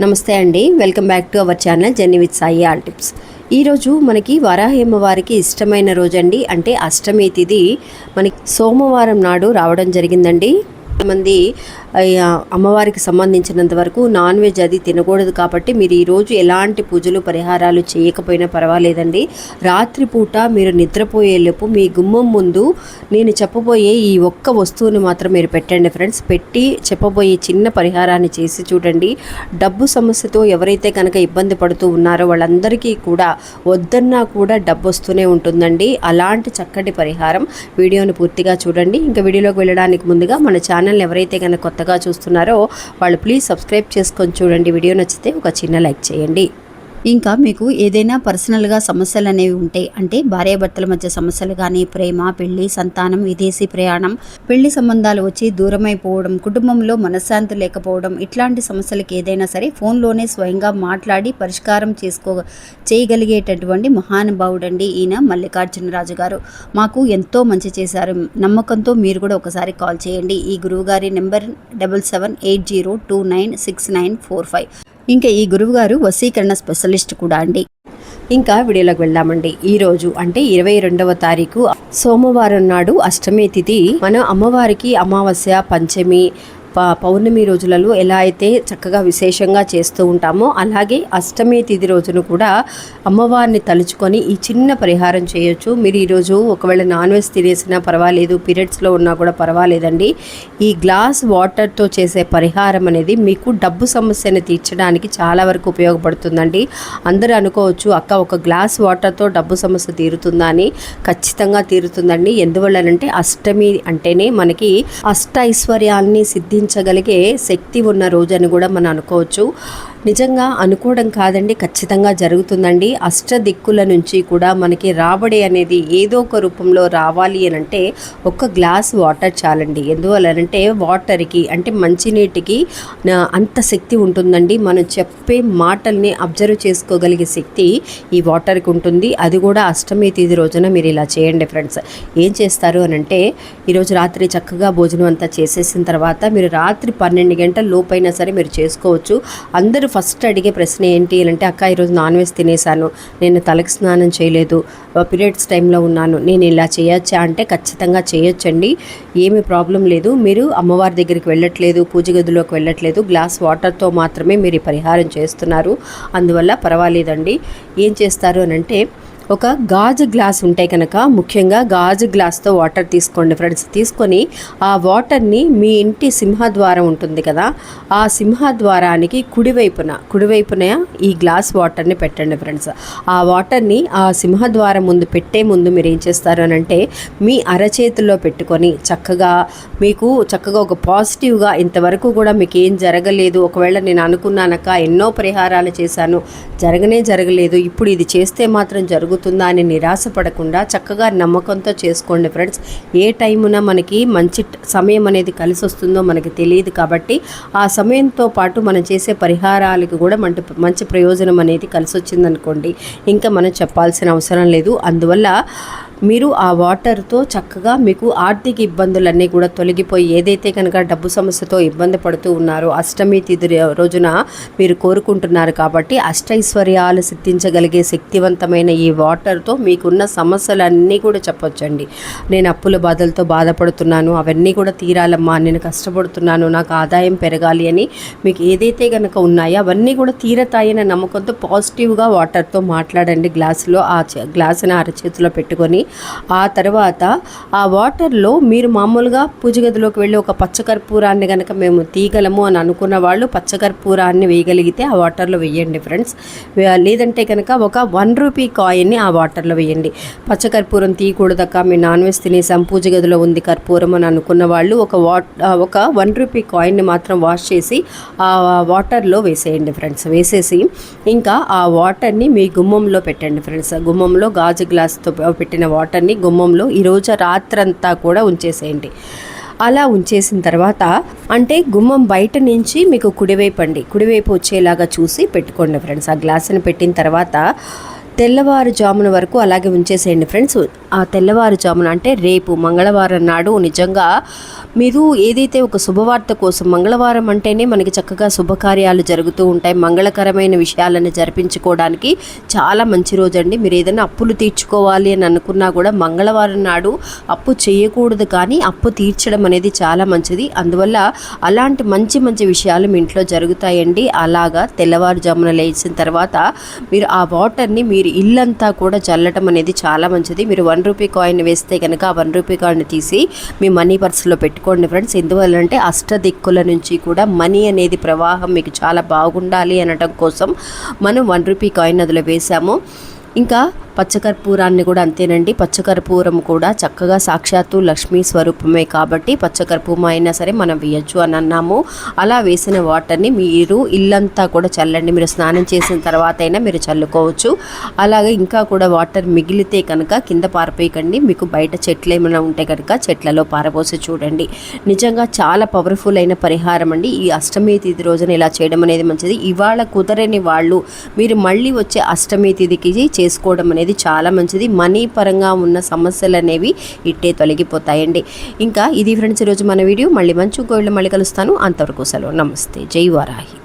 నమస్తే అండి, welcome back to our channel journey with Sai all tips. ఈరోజు మనకి వరాహి అమ్మవారికి ఇష్టమైన రోజు అండి. అంటే అష్టమి తిథి మనకి సోమవారం నాడు రావడం జరిగిందండి. మంది అమ్మవారికి సంబంధించినంత వరకు నాన్ వెజ్ అది తినకూడదు కాబట్టి మీరు ఈరోజు ఎలాంటి పూజలు పరిహారాలు చేయకపోయినా పర్వాలేదండి. రాత్రిపూట మీరు నిద్రపోయేలోపు మీ గుమ్మం ముందు నేను చెప్పబోయే ఈ ఒక్క వస్తువుని మాత్రం మీరు పెట్టండి ఫ్రెండ్స్. పెట్టి చెప్పబోయే చిన్న పరిహారాన్ని చేసి చూడండి. డబ్బు సమస్యతో ఎవరైతే కనుక ఇబ్బంది పడుతూ ఉన్నారో వాళ్ళందరికీ కూడా వద్దన్నా కూడా డబ్బు వస్తూనే ఉంటుందండి. అలాంటి చక్కటి పరిహారం వీడియోని పూర్తిగా చూడండి. ఇంకా వీడియోలోకి వెళ్ళడానికి ముందుగా మన ఛానల్ ఎవరైతే కనుక కొత్తగా చూస్తున్నారో వాళ్ళు ప్లీజ్ సబ్స్క్రైబ్ చేసుకొని చూడండి. వీడియో నచ్చితే ఒక చిన్న లైక్ చేయండి. ఇంకా మీకు ఏదైనా పర్సనల్గా సమస్యలు అనేవి ఉంటే, అంటే భార్యాభర్తల మధ్య సమస్యలు కానీ, ప్రేమ, పెళ్లి, సంతానం, విదేశీ ప్రయాణం, పెళ్లి సంబంధాలు వచ్చి దూరమైపోవడం, కుటుంబంలో మనశ్శాంతి లేకపోవడం, ఇట్లాంటి సమస్యలకి ఏదైనా సరే ఫోన్లోనే స్వయంగా మాట్లాడి పరిష్కారం చేయగలిగేటటువంటి మహానుభావుడండి ఈయన మల్లికార్జునరాజు గారు. మాకు ఎంతో మంచి చేశారు. నమ్మకంతో మీరు కూడా ఒకసారి కాల్ చేయండి. ఈ గురువుగారి నెంబర్ 7780296945. ఇంకా ఈ గురువుగారు వశీకరణ స్పెషలిస్ట్ కూడా అండి. ఇంకా వీడియోలోకి వెళ్దామండి. ఈరోజు అంటే 22వ తారీఖు సోమవారం నాడు అష్టమి తిథి. మనం అమ్మవారికి అమావాస్య, పంచమి, పౌర్ణమి రోజులలో ఎలా అయితే చక్కగా విశేషంగా చేస్తూ ఉంటామో అలాగే అష్టమి తిథి రోజును కూడా అమ్మవారిని తలుచుకొని ఈ చిన్న పరిహారం చేయొచ్చు. మీరు ఈరోజు ఒకవేళ నాన్ వెజ్ తినేసినా పర్వాలేదు, పీరియడ్స్లో ఉన్నా కూడా పర్వాలేదండి. ఈ గ్లాస్ వాటర్తో చేసే పరిహారం అనేది మీకు డబ్బు సమస్యను తీర్చడానికి చాలా వరకు ఉపయోగపడుతుందండి. అందరూ అనుకోవచ్చు, అక్క ఒక గ్లాస్ వాటర్తో డబ్బు సమస్య తీరుతుందా అని. ఖచ్చితంగా తీరుతుందండి. ఎందువల్లనంటే అష్టమి అంటేనే మనకి అష్టైశ్వర్యాల్ని సిద్ధించగలిగే శక్తి ఉన్న రోజు అని కూడా మనం అనుకోవచ్చు. నిజంగా అనుకోవడం కాదండి, ఖచ్చితంగా జరుగుతుందండి. అష్ట దిక్కుల నుంచి కూడా మనకి రాబడి అనేది ఏదో ఒక రూపంలో రావాలి అని అంటే ఒక గ్లాస్ వాటర్ చాలండి. ఎందువల్లనంటే వాటర్కి అంటే మంచినీటికి అంత శక్తి ఉంటుందండి. మనం చెప్పే మాటల్ని అబ్జర్వ్ చేసుకోగలిగే శక్తి ఈ వాటర్కి ఉంటుంది. అది కూడా అష్టమి తిథి రోజున మీరు ఇలా చేయండి ఫ్రెండ్స్. ఏం చేస్తారు అని అంటే ఈరోజు రాత్రి చక్కగా భోజనం అంతా చేసేసిన తర్వాత మీరు రాత్రి 12 గంటల లోపైనా సరే మీరు చేసుకోవచ్చు. అందరూ ఫస్ట్ అడిగే ప్రశ్న ఏంటి అంటే, అక్క ఈరోజు నాన్ వెజ్ తినేసాను, నేను తలకి స్నానం చేయలేదు, పీరియడ్స్ టైంలో ఉన్నాను, నేను ఇలా చేయొచ్చా అంటే ఖచ్చితంగా చేయొచ్చండి. ఏమీ ప్రాబ్లం లేదు. మీరు అమ్మవారి దగ్గరికి వెళ్ళట్లేదు, పూజ గదిలోకి వెళ్ళట్లేదు, గ్లాస్ వాటర్తో మాత్రమే మీరు ఈ పరిహారం చేస్తున్నారు. అందువల్ల పర్వాలేదండి. ఏం చేస్తారు అని అంటే ఒక గాజు గ్లాస్ ఉంటే కనుక ముఖ్యంగా గాజు గ్లాస్తో వాటర్ తీసుకోండి ఫ్రెండ్స్. తీసుకొని ఆ వాటర్ని మీ ఇంటి సింహద్వారం ఉంటుంది కదా, ఆ సింహద్వారానికి కుడివైపున ఈ గ్లాస్ వాటర్ని పెట్టండి ఫ్రెండ్స్. ఆ వాటర్ని ఆ సింహద్వారం ముందు పెట్టే ముందు మీరు ఏం చేస్తారు అని అంటే మీ అరచేతుల్లో పెట్టుకొని మీకు చక్కగా ఒక పాజిటివ్గా ఇంతవరకు కూడా మీకు ఏం జరగలేదు, ఒకవేళ నేను అనుకున్నానక్క ఎన్నో పరిహారాలు చేశాను జరగలేదు, ఇప్పుడు ఇది చేస్తే మాత్రం జరుగుతుందా అని నిరాశపడకుండా చక్కగా నమ్మకంతో చేసుకోండి ఫ్రెండ్స్. ఏ టైమున మనకి మంచి సమయం అనేది కలిసి వస్తుందో మనకి తెలియదు కాబట్టి ఆ సమయంతో పాటు మనం చేసే పరిహారాలకు కూడా మంచి ప్రయోజనం అనేది కలిసి వచ్చిందనుకోండి, ఇంకా మనం చెప్పాల్సిన అవసరం లేదు. అందువల్ల మీరు ఆ వాటర్తో చక్కగా మీకు ఆర్థిక ఇబ్బందులన్నీ కూడా తొలగిపోయి ఏదైతే కనుక డబ్బు సమస్యతో ఇబ్బంది పడుతూ ఉన్నారో అష్టమి తిథి రోజున మీరు కోరుకుంటున్నారు కాబట్టి అష్టైశ్వర్యాలు సిద్ధించగలిగే శక్తివంతమైన ఈ వాటర్తో మీకున్న సమస్యలన్నీ కూడా చెప్పొచ్చండి. నేను అప్పుల బాధలతో బాధపడుతున్నాను, అవన్నీ కూడా తీరాలమ్మా, నేను కష్టపడుతున్నాను, నాకు ఆదాయం పెరగాలి అని మీకు ఏదైతే కనుక ఉన్నాయో అవన్నీ కూడా తీరతాయన్న నమ్మకంతో పాజిటివ్గా వాటర్తో మాట్లాడండి. గ్లాసులో ఆ గ్లాసుని అరచేతిలో పెట్టుకొని ఆ తర్వాత ఆ వాటర్లో మీరు మామూలుగా పూజ గదిలోకి వెళ్ళి ఒక పచ్చకర్పూరాన్ని కనుక మేము తీయగలము అని అనుకున్న వాళ్ళు పచ్చకర్పూరాన్ని వేయగలిగితే ఆ వాటర్లో వేయండి ఫ్రెండ్స్. లేదంటే కనుక ఒక 1 రూపీ కాయిన్ని ఆ వాటర్లో వేయండి. పచ్చకర్పూరం తీయకూడదక్క, మేము నాన్ వెజ్ తినేసాం, పూజ గదిలో ఉంది కర్పూరం అని అనుకున్న వాళ్ళు ఒక 1 రూపీ కాయిన్ని మాత్రం వాష్ చేసి ఆ వాటర్లో వేసేయండి ఫ్రెండ్స్. వేసేసి ఇంకా ఆ వాటర్ని మీ గుమ్మంలో పెట్టండి ఫ్రెండ్స్. గుమ్మంలో గాజు గ్లాస్తో పెట్టిన వాటర్ని గుమ్మంలో ఈరోజు రాత్రంతా కూడా ఉంచేసేయండి. అలా ఉంచేసిన తర్వాత అంటే గుమ్మం బయట నుంచి మీకు కుడివైపు వచ్చేలాగా చూసి పెట్టుకోండి ఫ్రెండ్స్. ఆ గ్లాసుని పెట్టిన తర్వాత తెల్లవారుజామున వరకు అలాగే ఉంచేసేయండి ఫ్రెండ్స్. ఆ తెల్లవారుజామున అంటే రేపు మంగళవారం నాడు నిజంగా మీరు ఏదైతే ఒక శుభవార్త కోసం, మంగళవారం అంటేనే మనకి చక్కగా శుభకార్యాలు జరుగుతూ ఉంటాయి, మంగళకరమైన విషయాలను జరిపించుకోవడానికి చాలా మంచి రోజు అండి. మీరు ఏదైనా అప్పులు తీర్చుకోవాలి అని అనుకున్నా కూడా మంగళవారం నాడు అప్పు చేయకూడదు, కానీ అప్పు తీర్చడం అనేది చాలా మంచిది. అందువల్ల అలాంటి మంచి మంచి విషయాలు మీ ఇంట్లో జరుగుతాయండి. అలాగా తెల్లవారుజామున లేచిన తర్వాత మీరు ఆ వాటర్ని మీరు ఇల్లంతా కూడా చల్లటం అనేది చాలా మంచిది. మీరు 1 రూపీ కాయిన్ వేస్తే కనుక ఆ 1 రూపీ కాయిన్ తీసి మీ మనీ పర్స్లో పెట్టుకోండి ఫ్రెండ్స్. ఎందువల్లంటే అష్టదిక్కుల నుంచి కూడా మనీ అనేది ప్రవాహం మీకు చాలా బాగుండాలి అనటం కోసం మనం 1 రూపీ కాయిన్ అందులో వేసాము. ఇంకా పచ్చకర్పూరాన్ని కూడా అంతేనండి. పచ్చకర్పూరం కూడా చక్కగా సాక్షాత్తు లక్ష్మీ స్వరూపమే కాబట్టి పచ్చకర్పూరం అయినా సరే మనం వేయచ్చు అని అన్నాము. అలా వేసిన వాటర్ని మీరు ఇల్లంతా కూడా చల్లండి. మీరు స్నానం చేసిన తర్వాత అయినా మీరు చల్లుకోవచ్చు. అలాగే ఇంకా కూడా వాటర్ మిగిలితే కనుక కింద పారపోయకండి. మీకు బయట చెట్లు ఏమైనా ఉంటే కనుక చెట్లలో పారపోసి చూడండి. నిజంగా చాలా పవర్ఫుల్ అయిన పరిహారం అండి. ఈ అష్టమి తిథి రోజున ఇలా చేయడం అనేది మంచిది. ఇవాళ కుదరని వాళ్ళు మీరు మళ్ళీ వచ్చే అష్టమి తిథికి చేసుకోవడం అనేది చాలా మంచిది. మనీ పరంగా ఉన్న సమస్యలు అనేవి ఇట్టే తొలగిపోతాయండి. ఇంకా ఇది ఫ్రెండ్స్ ఈరోజు మన వీడియో. మళ్ళీ మంచి ఇంకో మళ్ళీ కలుస్తాను. అంతవరకు సెలవు. నమస్తే. జై వారాహి.